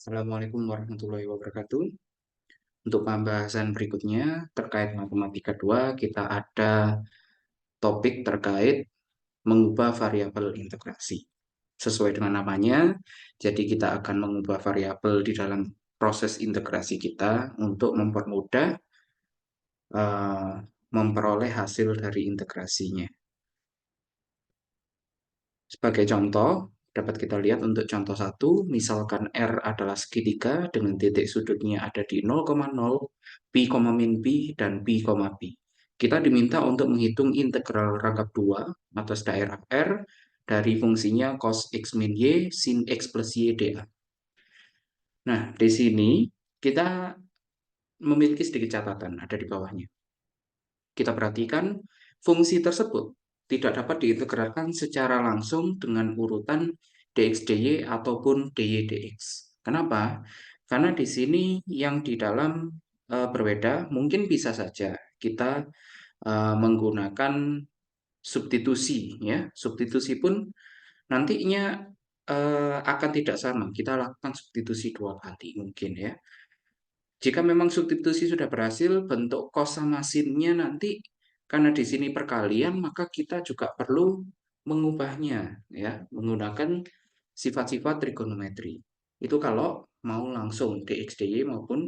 Assalamualaikum warahmatullahi wabarakatuh. Untuk pembahasan berikutnya terkait matematika 2, kita ada topik terkait mengubah variabel integrasi. Sesuai dengan namanya, jadi kita akan mengubah variabel di dalam proses integrasi kita untuk mempermudah eh, memperoleh hasil dari integrasinya. Sebagai contoh, dapat kita lihat untuk contoh 1, misalkan R adalah segitiga dengan titik sudutnya ada di 0,0, P, min P, dan P, P. Kita diminta untuk menghitung integral rangkap 2 atas daerah R dari fungsinya cos X min Y sin X plus Y dA. Nah, di sini kita memiliki sedikit catatan ada di bawahnya. Kita perhatikan fungsi tersebut tidak dapat diintegralkan secara langsung dengan urutan dx dy ataupun dy dx. Kenapa? Karena di sini yang di dalam berbeda, mungkin bisa saja kita menggunakan substitusi, ya. Substitusi pun nantinya akan tidak sama. Kita lakukan substitusi 2 kali mungkin, ya. Jika memang substitusi sudah berhasil, bentuk cos sama sinnya nanti karena di sini perkalian, maka kita juga perlu mengubahnya, ya, menggunakan sifat-sifat trigonometri. Itu kalau mau langsung dx dy maupun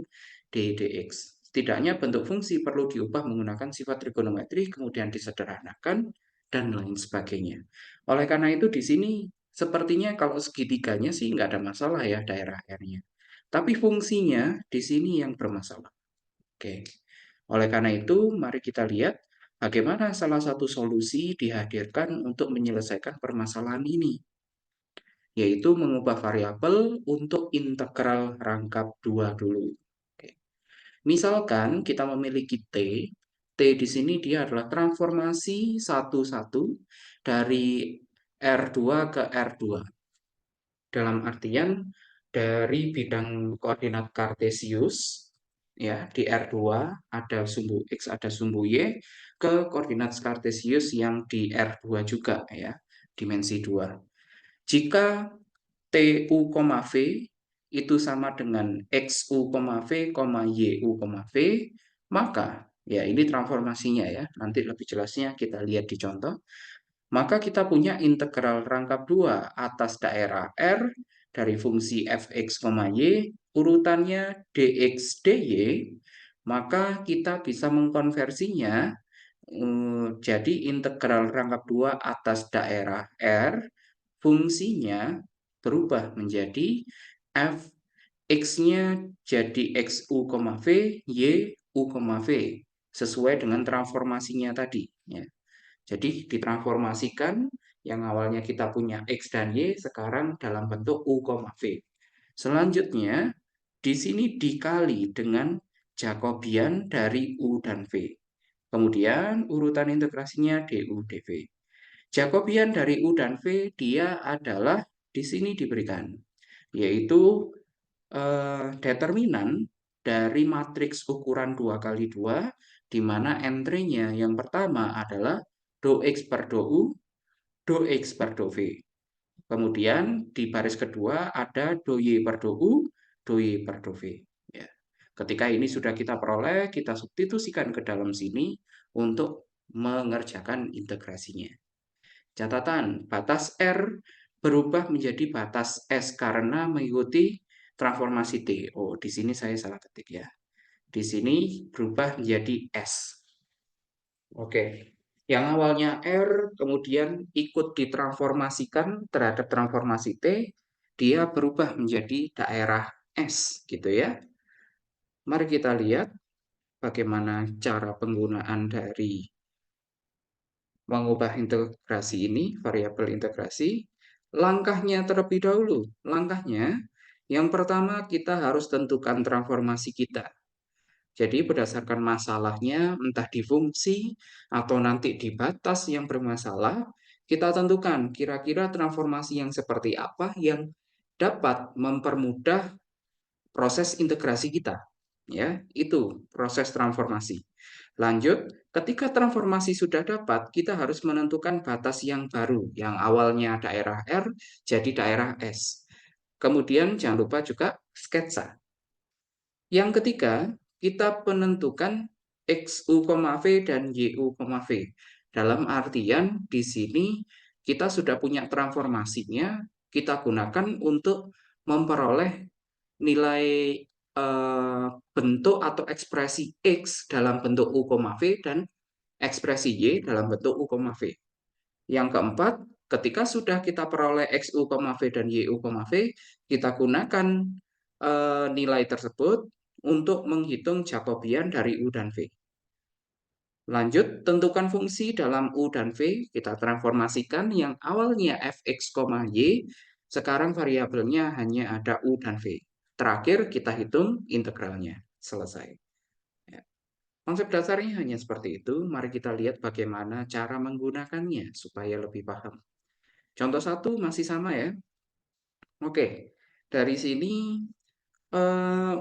dy dx. Setidaknya bentuk fungsi perlu diubah menggunakan sifat trigonometri, kemudian disederhanakan dan lain sebagainya. Oleh karena itu di sini sepertinya kalau segitiganya sih nggak ada masalah ya daerah R-nya. Tapi fungsinya di sini yang bermasalah. Oke. Oleh karena itu, mari kita lihat bagaimana salah satu solusi dihadirkan untuk menyelesaikan permasalahan ini, yaitu mengubah variabel untuk integral rangkap 2 dulu. Oke. Misalkan kita memiliki T, T di sini dia adalah transformasi satu-satu dari R2 ke R2. Dalam artian dari bidang koordinat kartesius, ya, di R2 ada sumbu X, ada sumbu Y, ke koordinat kartesius yang di R2 juga, ya, dimensi 2. Jika TU, V itu sama dengan XU, V, YU, V, maka ya ini transformasinya, ya. Nanti lebih jelasnya kita lihat di contoh. Maka kita punya integral rangkap 2 atas daerah R dari fungsi fx, y, urutannya dx, dy, maka kita bisa mengkonversinya jadi integral rangkap 2 atas daerah R, fungsinya berubah menjadi f x-nya jadi xu, v, yu, v, sesuai dengan transformasinya tadi, ya. Jadi ditransformasikan yang awalnya kita punya X dan Y sekarang dalam bentuk U, V. Selanjutnya di sini dikali dengan Jacobian dari U dan V. Kemudian urutan integrasinya DU, DV. Jacobian dari U dan V dia adalah di sini diberikan, yaitu determinan dari matriks ukuran 2 kali 2, di mana entry-nya yang pertama adalah do X per do U, do X per do V. Kemudian di baris kedua ada do Y per do U, do Y per do V. Ya. Ketika ini sudah kita peroleh, kita substitusikan ke dalam sini untuk mengerjakan integrasinya. Catatan, batas R berubah menjadi batas S karena mengikuti transformasi T. Oh, di sini saya salah ketik, ya. Di sini berubah menjadi S. Oke. Yang awalnya R kemudian ikut ditransformasikan terhadap transformasi T, dia berubah menjadi daerah S, gitu ya. Mari kita lihat bagaimana cara penggunaan dari mengubah integrasi ini, variabel integrasi. Langkahnya terlebih dahulu. Langkahnya, yang pertama kita harus tentukan transformasi kita. Jadi berdasarkan masalahnya, entah di fungsi atau nanti di batas yang bermasalah, kita tentukan kira-kira transformasi yang seperti apa yang dapat mempermudah proses integrasi kita. Ya, itu proses transformasi. Lanjut, ketika transformasi sudah dapat, kita harus menentukan batas yang baru, yang awalnya daerah R jadi daerah S. Kemudian jangan lupa juga sketsa. Yang ketiga, kita menentukan XU, V dan YU, V. Dalam artian di sini kita sudah punya transformasinya, kita gunakan untuk memperoleh nilai bentuk atau ekspresi X dalam bentuk U, V dan ekspresi Y dalam bentuk U, V. Yang keempat, ketika sudah kita peroleh XU, V dan YU, V, kita gunakan nilai tersebut untuk menghitung Jacobian dari U dan V. Lanjut, tentukan fungsi dalam U dan V, kita transformasikan yang awalnya fx, y, sekarang variabelnya hanya ada U dan V. Terakhir, kita hitung integralnya. Selesai. Ya. Konsep dasarnya hanya seperti itu. Mari kita lihat bagaimana cara menggunakannya supaya lebih paham. Contoh satu masih sama ya. Oke, dari sini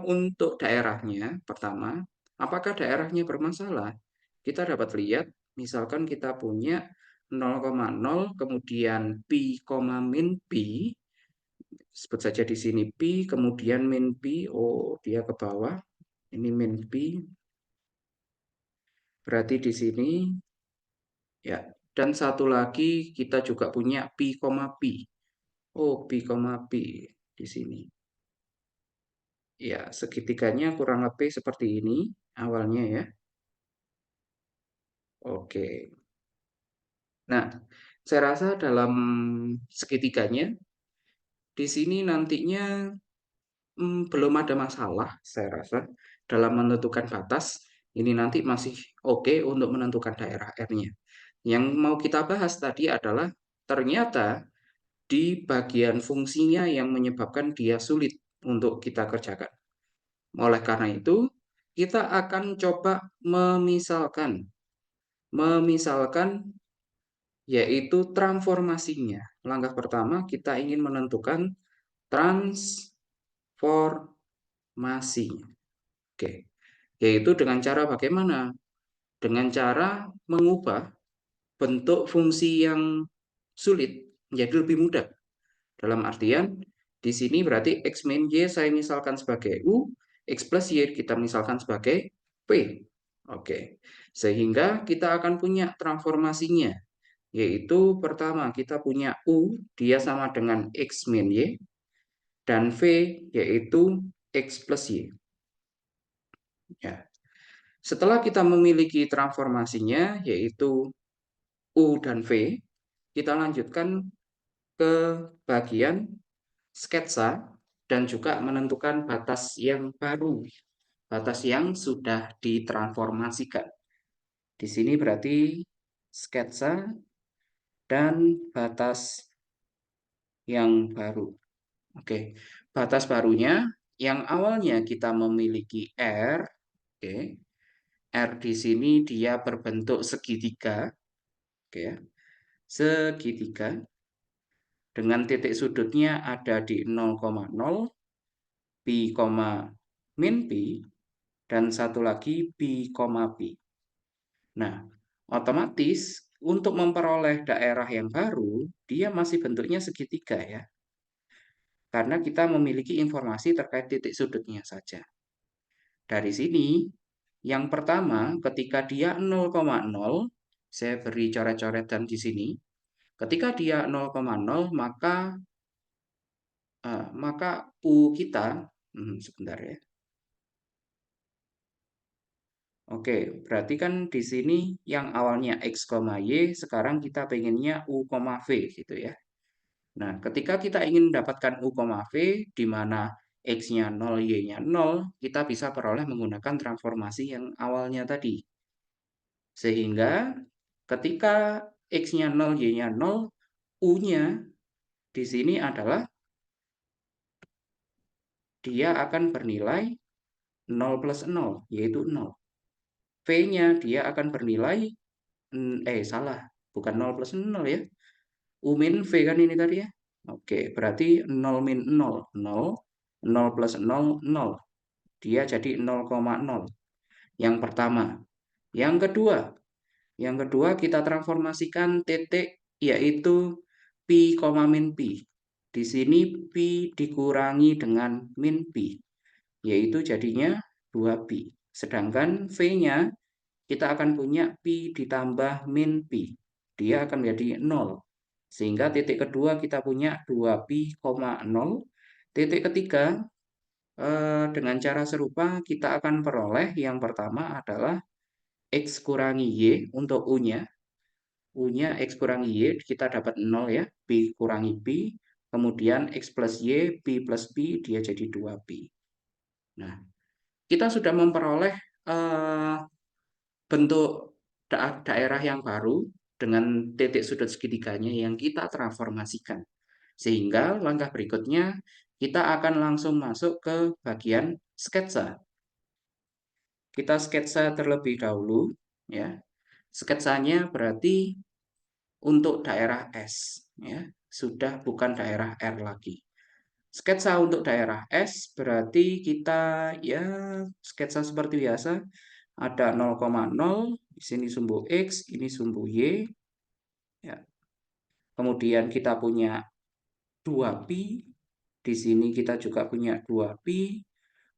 untuk daerahnya, pertama, apakah daerahnya bermasalah? Kita dapat lihat, misalkan kita punya 0,0, kemudian pi, min pi, sebut saja di sini pi, kemudian min pi, oh dia ke bawah, ini min pi, berarti di sini, ya, dan satu lagi kita juga punya pi, pi, oh pi, pi di sini. Ya, segitiganya kurang lebih seperti ini awalnya ya. Oke. Nah, saya rasa dalam segitiganya di sini nantinya belum ada masalah, saya rasa dalam menentukan batas ini nanti masih oke untuk menentukan daerah R-nya. Yang mau kita bahas tadi adalah ternyata di bagian fungsinya yang menyebabkan dia sulit untuk kita kerjakan. Oleh karena itu, kita akan coba memisalkan yaitu transformasinya. Langkah pertama, kita ingin menentukan transformasi. Oke, yaitu dengan cara bagaimana? Dengan cara mengubah bentuk fungsi yang sulit menjadi lebih mudah. Dalam artian, di sini berarti X min Y saya misalkan sebagai U, X plus Y kita misalkan sebagai P. Oke, sehingga kita akan punya transformasinya, yaitu pertama kita punya U, dia sama dengan X min Y, dan V yaitu X plus Y. Ya. Setelah kita memiliki transformasinya, yaitu U dan V, kita lanjutkan ke bagian sketsa dan juga menentukan batas yang baru, batas yang sudah ditransformasikan. Di sini berarti sketsa dan batas yang baru. Oke, batas barunya yang awalnya kita memiliki R, oke. R di sini dia berbentuk segitiga, oke ya. Segitiga dengan titik sudutnya ada di 0,0, pi, min pi, dan satu lagi pi, pi. Nah, otomatis untuk memperoleh daerah yang baru, dia masih bentuknya segitiga ya. Karena kita memiliki informasi terkait titik sudutnya saja. Dari sini, yang pertama ketika dia 0,0, saya beri coret-coretan di sini. Ketika dia 0,0, maka U kita, sebentar ya. Oke, berarti kan di sini yang awalnya X, Y, sekarang kita pengennya U, V gitu ya. Nah, ketika kita ingin mendapatkan U, V, di mana X-nya 0, Y-nya 0, kita bisa peroleh menggunakan transformasi yang awalnya tadi. Sehingga ketika X-nya 0, Y-nya 0, U-nya di sini adalah dia akan bernilai 0 plus 0, yaitu 0. V-nya dia akan bernilai, salah, bukan 0 plus 0 ya. U min V kan ini tadi ya. Oke, berarti 0 min 0, 0, 0 plus 0, 0. Dia jadi 0,0. Yang pertama. Yang kedua kita transformasikan titik yaitu pi, min pi. Di sini pi dikurangi dengan min pi, yaitu jadinya 2pi. Sedangkan V-nya kita akan punya pi ditambah min pi. Dia akan menjadi 0. Sehingga titik kedua kita punya 2pi, 0. Titik ketiga, dengan cara serupa kita akan peroleh yang pertama adalah X kurangi Y untuk U-nya. U-nya X kurangi Y, kita dapat 0 ya. Pi kurangi Pi. Kemudian X plus Y, Pi plus Pi, dia jadi 2pi. Nah, kita sudah memperoleh bentuk daerah yang baru dengan titik sudut segitiganya yang kita transformasikan. Sehingga langkah berikutnya kita akan langsung masuk ke bagian sketsa. Kita sketsa terlebih dahulu ya. Sketsanya berarti untuk daerah S ya, sudah bukan daerah R lagi. Sketsa untuk daerah S berarti kita ya sketsa seperti biasa. Ada 0,0, di sini sumbu X, ini sumbu Y. Ya. Kemudian kita punya 2pi, di sini kita juga punya 2pi,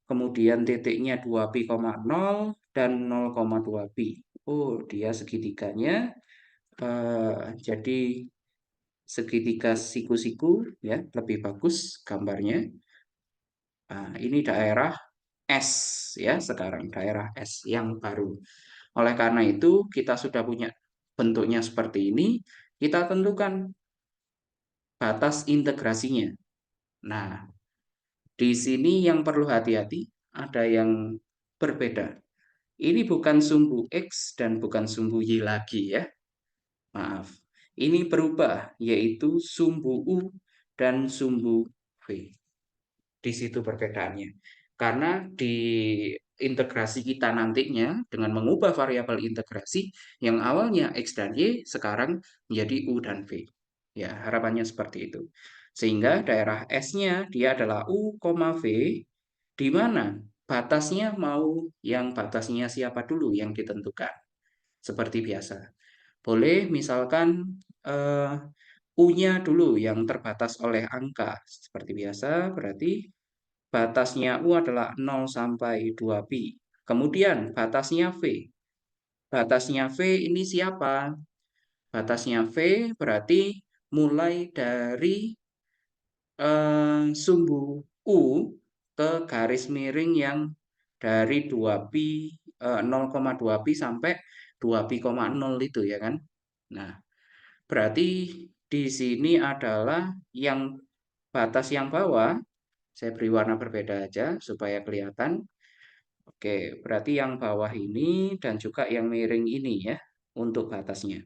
kemudian titiknya 2pi, 0 dan 0,2pi. Oh, dia segitiganya. Jadi segitiga siku-siku ya, lebih bagus gambarnya. Nah, ini daerah S ya, sekarang daerah S yang baru. Oleh karena itu, kita sudah punya bentuknya seperti ini, kita tentukan batas integrasinya. Nah, di sini yang perlu hati-hati, ada yang berbeda. Ini bukan sumbu X dan bukan sumbu Y lagi ya. Maaf. Ini berubah, yaitu sumbu U dan sumbu V. Di situ perbedaannya. Karena di integrasi kita nantinya dengan mengubah variabel integrasi yang awalnya X dan Y sekarang menjadi U dan V. Ya, harapannya seperti itu. Sehingga daerah S-nya dia adalah U, V, di mana batasnya mau yang batasnya siapa dulu yang ditentukan. Seperti biasa. Boleh misalkan U-nya dulu yang terbatas oleh angka. Seperti biasa, berarti batasnya U adalah 0 sampai 2pi. Kemudian batasnya V. Batasnya V ini siapa? Batasnya V berarti mulai dari sumbu U ke garis miring yang dari 2pi 0,2pi sampai 2pi, 0 itu ya kan. Nah, berarti di sini adalah yang batas yang bawah, saya beri warna berbeda aja supaya kelihatan. Oke, berarti yang bawah ini dan juga yang miring ini ya untuk batasnya.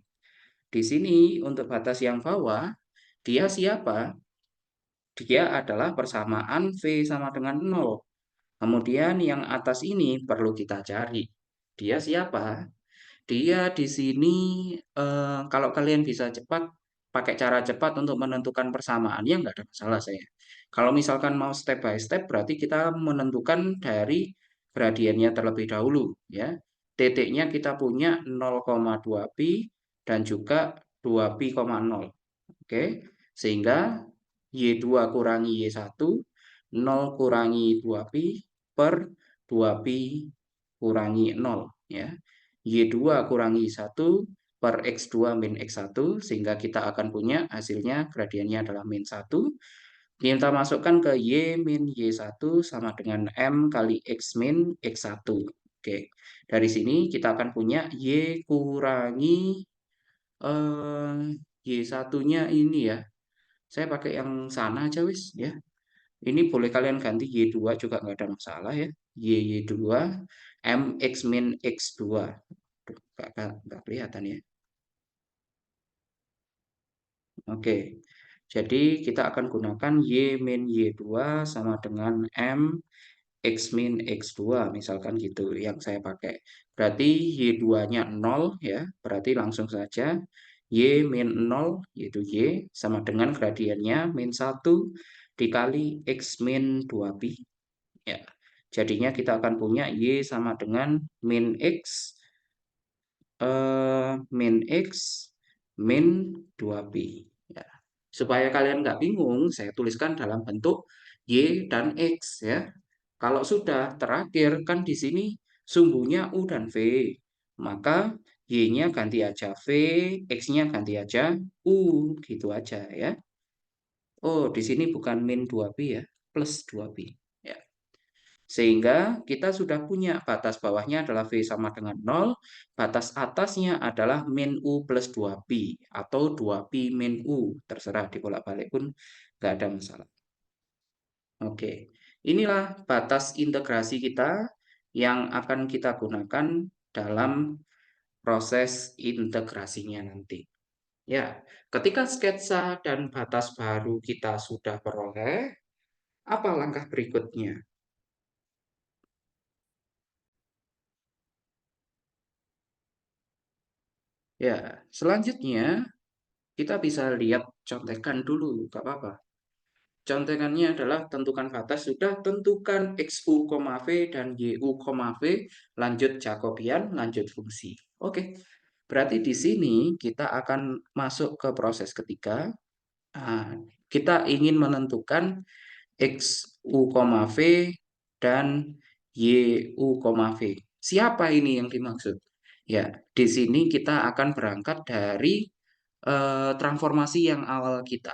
Di sini untuk batas yang bawah, dia siapa? Dia adalah persamaan V sama dengan 0. Kemudian yang atas ini perlu kita cari. Dia siapa? Dia di sini kalau kalian bisa cepat pakai cara cepat untuk menentukan persamaannya nggak ada masalah saya. Kalau misalkan mau step by step berarti kita menentukan dari gradiennya terlebih dahulu ya. Titiknya kita punya 0,2pi dan juga 2pi, 0. Oke. Sehingga Y2 kurangi Y1 0 kurangi 2pi per 2pi kurangi 0 ya. Y2 kurangi 1 per X2 min X1 sehingga kita akan punya hasilnya gradiennya adalah min 1. Kita masukkan ke Y min Y1 sama dengan M kali X min X1. Oke. Dari sini kita akan punya Y kurangi Y1-nya ini ya. Saya pakai yang sana aja wis ya. Ini boleh kalian ganti Y2 juga nggak ada masalah ya. Y2 M X min X2. Tuh, nggak kelihatan ya. Oke, jadi kita akan gunakan Y min Y2 sama dengan M X min X2. Misalkan gitu yang saya pakai. Berarti Y2-nya 0 ya. Berarti langsung saja Y min 0 yaitu Y sama dengan gradiennya min 1 dikali X min 2pi. Ya. Jadinya kita akan punya Y sama dengan min X min X min 2pi. Ya. Supaya kalian nggak bingung, saya tuliskan dalam bentuk Y dan X ya. Kalau sudah terakhir kan di sini sumbunya U dan V. Maka Y-nya ganti aja V, X-nya ganti aja U, gitu aja ya. Oh, di sini bukan min 2pi ya, plus 2pi. Ya. Sehingga kita sudah punya batas bawahnya adalah V sama dengan 0, batas atasnya adalah min U plus 2pi, atau 2pi min U, terserah dibolak-balik pun nggak ada masalah. Oke, inilah batas integrasi kita yang akan kita gunakan dalam proses integrasinya nanti. Ya, ketika sketsa dan batas baru kita sudah peroleh, apa langkah berikutnya? Ya, selanjutnya kita bisa lihat contekan dulu, nggak apa-apa. Contekannya adalah tentukan batas, sudah tentukan XU, V dan YU, V, lanjut Jacobian, lanjut fungsi. Oke, berarti di sini kita akan masuk ke proses ketiga. Nah, kita ingin menentukan XU, V dan YU, V. Siapa ini yang dimaksud? Ya, di sini kita akan berangkat dari transformasi yang awal kita.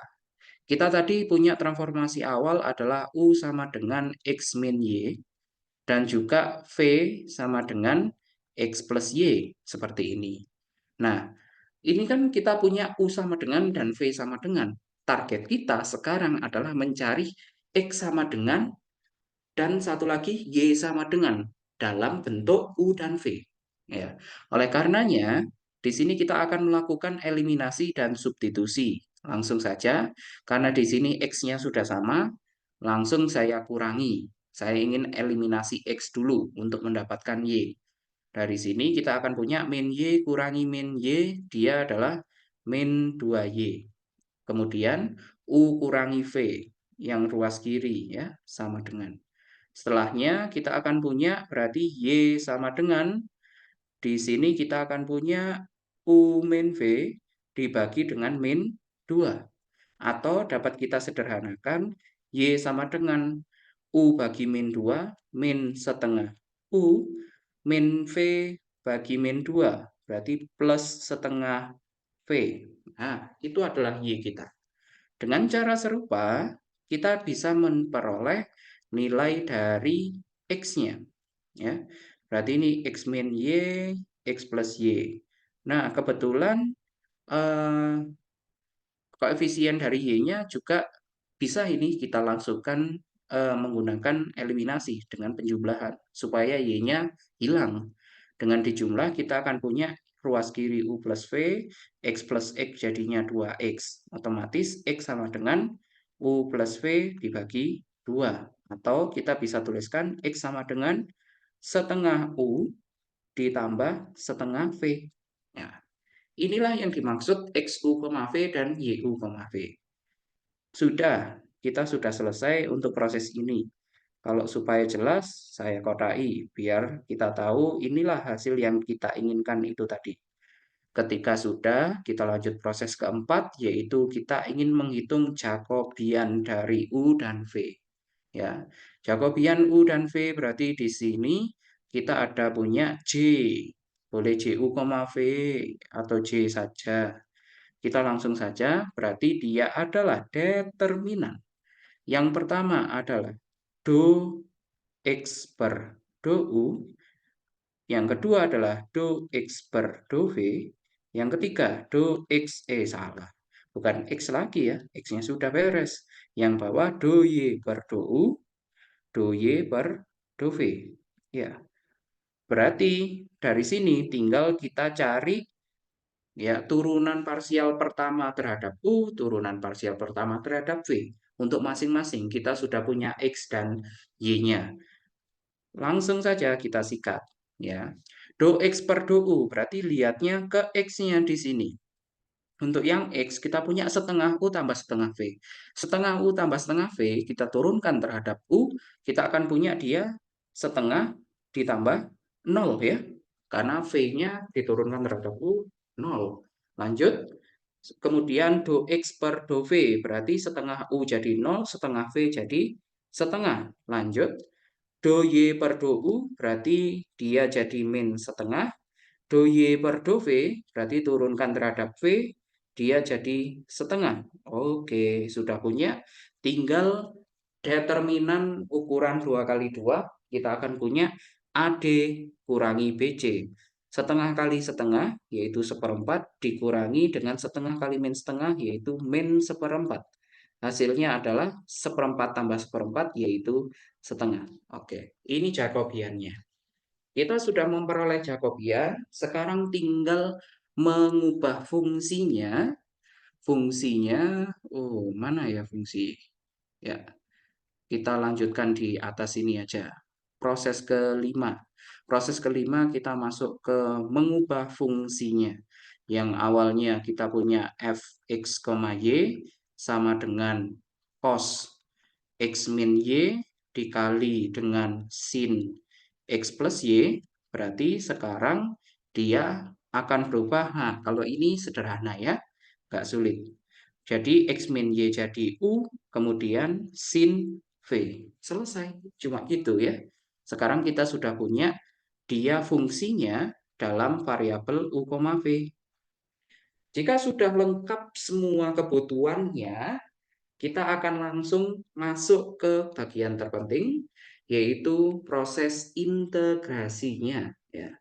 Kita tadi punya transformasi awal adalah U sama dengan X min Y, dan juga V sama dengan X plus Y, seperti ini. Nah, ini kan kita punya U sama dengan dan V sama dengan. Target kita sekarang adalah mencari X sama dengan dan satu lagi Y sama dengan dalam bentuk U dan V. Ya. Oleh karenanya, di sini kita akan melakukan eliminasi dan substitusi. Langsung saja, karena di sini X-nya sudah sama, langsung saya kurangi. Saya ingin eliminasi X dulu untuk mendapatkan Y. Dari sini kita akan punya min Y kurangi min Y, dia adalah min 2Y. Kemudian U kurangi V, yang ruas kiri ya, sama dengan. Setelahnya kita akan punya berarti Y sama dengan, di sini kita akan punya U min V dibagi dengan min 2. Atau dapat kita sederhanakan Y sama dengan U bagi min 2 min setengah U min V bagi min 2. Berarti plus setengah V. Nah, itu adalah Y kita. Dengan cara serupa, kita bisa memperoleh nilai dari X-nya. Ya. Berarti ini X min Y, X plus Y. Nah, kebetulan eh, koefisien dari Y-nya juga bisa ini kita langsungkan menggunakan eliminasi dengan penjumlahan supaya Y-nya hilang. Dengan dijumlah kita akan punya ruas kiri U plus V, X plus X jadinya 2X. Otomatis X sama dengan U plus V dibagi 2. Atau kita bisa tuliskan X sama dengan setengah U ditambah setengah V. Nah, inilah yang dimaksud XU, V dan YU, V. Kita sudah selesai untuk proses ini. Kalau supaya jelas, saya kotai biar kita tahu inilah hasil yang kita inginkan itu tadi. Ketika sudah, kita lanjut proses keempat, yaitu kita ingin menghitung Jacobian dari U dan V. Ya, Jacobian U dan V berarti di sini kita ada punya J. Boleh JU, V atau J saja. Kita langsung saja, berarti dia adalah determinan. Yang pertama adalah do X per do U. Yang kedua adalah do X per do V. Yang ketiga, do X, salah. Bukan X lagi ya, X-nya sudah beres. Yang bawah do Y per do U, do Y per do V. Ya, berarti dari sini tinggal kita cari ya turunan parsial pertama terhadap U, turunan parsial pertama terhadap V. Untuk masing-masing kita sudah punya X dan Y-nya. Langsung saja kita sikat ya. Do X per do U berarti lihatnya ke X-nya di sini. Untuk yang X kita punya setengah U tambah setengah V. Setengah U tambah setengah V kita turunkan terhadap U, kita akan punya dia setengah ditambah 0 ya. Karena V-nya diturunkan terhadap U 0. Lanjut, Kemudian do X per do V, berarti setengah U jadi 0, setengah V jadi setengah. Lanjut, do Y per do U, berarti dia jadi min setengah. Do Y per do V, berarti turunkan terhadap V, dia jadi setengah. Oke, sudah punya. Tinggal determinan ukuran 2 kali 2, kita akan punya AD kurangi BC. Setengah kali setengah, yaitu seperempat, dikurangi dengan setengah kali min setengah, yaitu min seperempat. Hasilnya adalah seperempat tambah seperempat, yaitu setengah. Oke, ini Jacobiannya. Kita sudah memperoleh Jacobian, sekarang tinggal mengubah fungsinya. Fungsinya, oh mana ya fungsi? Ya, kita lanjutkan di atas ini aja. Proses kelima. Proses kelima kita masuk ke mengubah fungsinya. Yang awalnya kita punya fx, y sama dengan cos x min y dikali dengan sin x plus y. Berarti sekarang dia akan berubah. Nah, kalau ini sederhana ya, nggak sulit. Jadi X min Y jadi U, kemudian sin V. Selesai, cuma gitu ya. Sekarang kita sudah punya dia fungsinya dalam variabel U, V. Jika sudah lengkap semua kebutuhannya, kita akan langsung masuk ke bagian terpenting, yaitu proses integrasinya. Ya.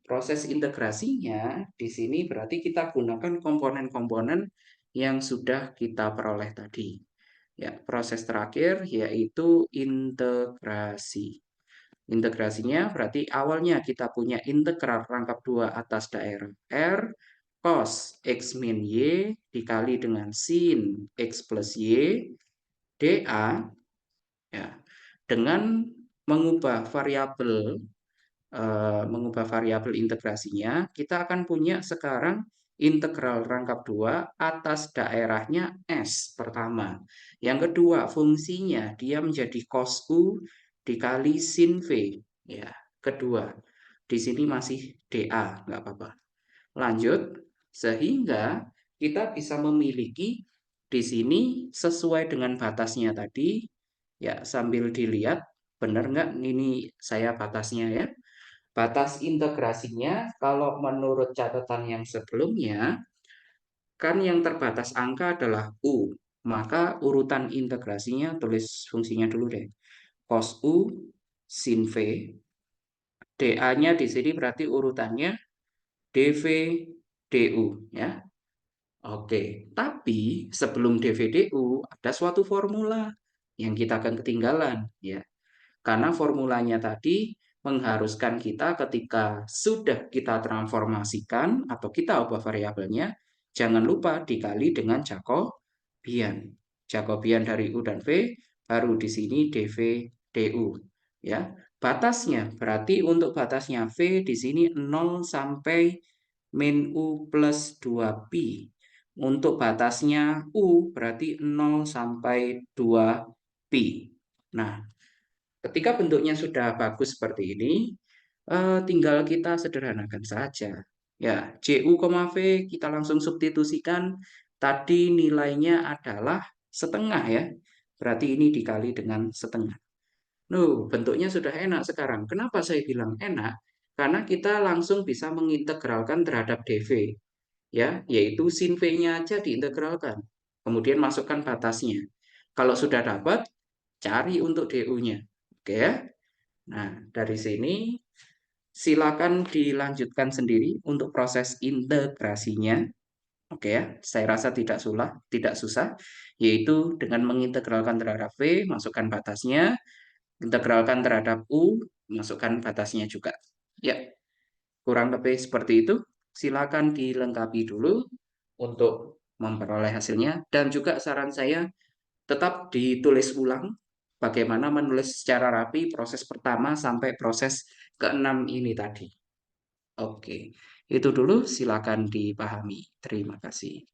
Proses integrasinya di sini berarti kita gunakan komponen-komponen yang sudah kita peroleh tadi. Ya, proses terakhir yaitu integrasi. Integrasinya berarti awalnya kita punya integral rangkap 2 atas daerah R cos X min Y dikali dengan sin X plus Y dA ya, dengan mengubah variabel integrasinya, kita akan punya sekarang integral rangkap 2 atas daerahnya S pertama. Yang kedua, fungsinya dia menjadi cos U dikali sin V. Ya, kedua. Di sini masih dA, nggak apa-apa. Lanjut, sehingga kita bisa memiliki di sini sesuai dengan batasnya tadi. Ya, sambil dilihat, benar nggak ini saya batasnya ya. Batas integrasinya, kalau menurut catatan yang sebelumnya, kan yang terbatas angka adalah U. Maka urutan integrasinya, tulis fungsinya dulu deh. Cos U sin V. dA-nya di sini berarti urutannya dV du. Ya. Oke, tapi sebelum dV du ada suatu formula yang kita akan ketinggalan. Ya. Karena formulanya tadi mengharuskan kita ketika sudah kita transformasikan atau kita ubah variabelnya, jangan lupa dikali dengan Jacobian. Jacobian dari U dan V, baru di sini dV du. Ya, batasnya berarti untuk batasnya V di sini 0 sampai min U plus 2pi. Untuk batasnya U berarti 0 sampai 2pi. Nah, ketika bentuknya sudah bagus seperti ini, tinggal kita sederhanakan saja. Ya, CU, V kita langsung substitusikan. Tadi nilainya adalah setengah ya. Berarti ini dikali dengan setengah. Bentuknya sudah enak sekarang. Kenapa saya bilang enak? Karena kita langsung bisa mengintegralkan terhadap dV. Ya, yaitu sin V-nya aja diintegralkan. Kemudian masukkan batasnya. Kalau sudah dapat, cari untuk DU-nya. Oke ya. Nah, dari sini silakan dilanjutkan sendiri untuk proses integrasinya. Oke ya, saya rasa tidak susah, yaitu dengan mengintegralkan terhadap V, masukkan batasnya, integralkan terhadap U, masukkan batasnya juga. Ya, kurang lebih seperti itu. Silakan dilengkapi dulu untuk memperoleh hasilnya. Dan juga saran saya, tetap ditulis ulang bagaimana menulis secara rapi proses pertama sampai proses keenam ini tadi. Oke, itu dulu silakan dipahami. Terima kasih.